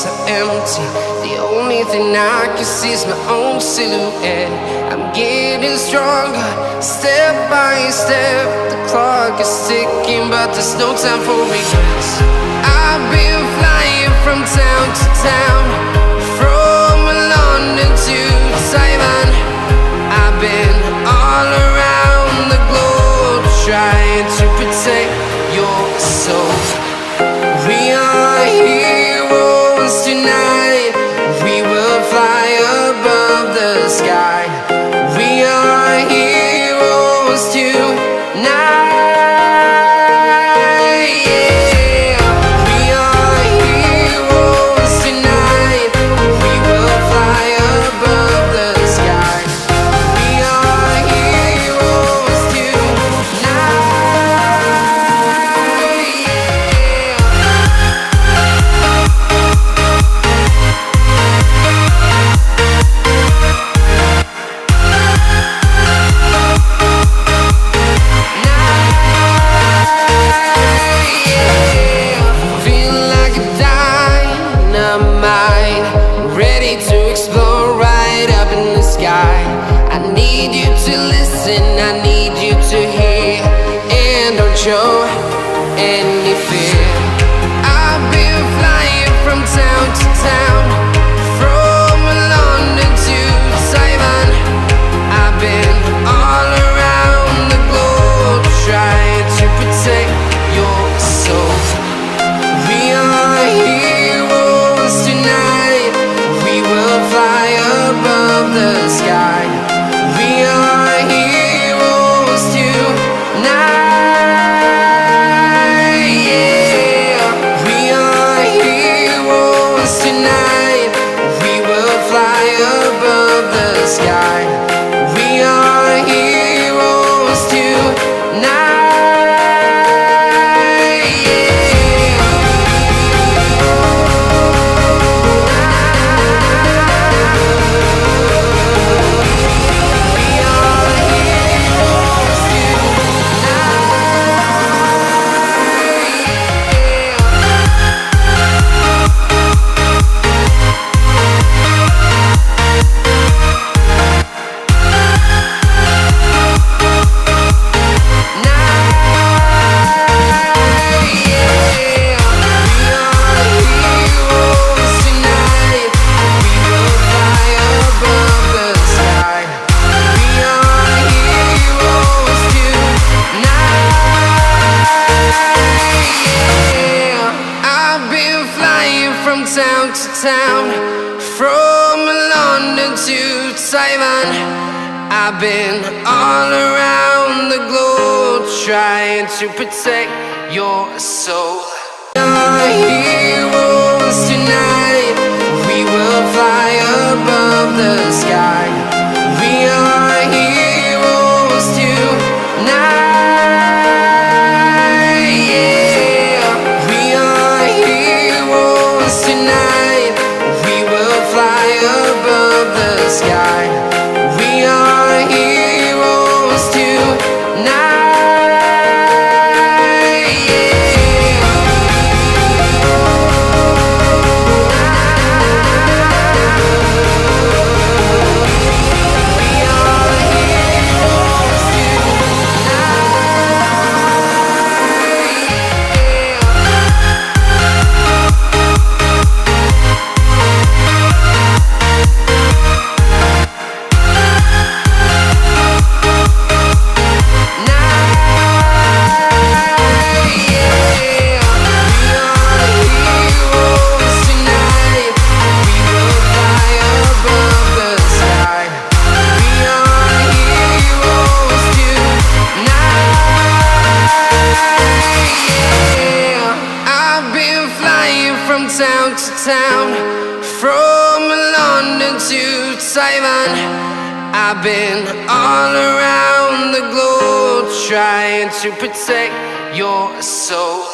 so empty. The only thing I can see is my own silhouette. I'm getting stronger, step by step. The clock is ticking, but there's no time for regrets. I've been flying from town to town, from London to Taiwan. I've been all around the globe, trying to protect your soul. We are heroes tonight. We will fly above the sky. We are heroes tonight. Show any fear. I've been flying from town to town, from London to Taiwan. I've been all around the globe, trying to protect your soul. We are heroes tonight. We will fly above the sky. We are heroes tonight. Sky. We are heroes tonight. Town to town, from London to Taiwan. I've been all around the globe, trying to protect your soul. We are heroes tonight. We will fly above the sky. We are heroes tonight. Tonight, we will fly above the sky. We are heroes tonight. Town to town, from London to Taiwan. I've been all around the globe, trying to protect your soul.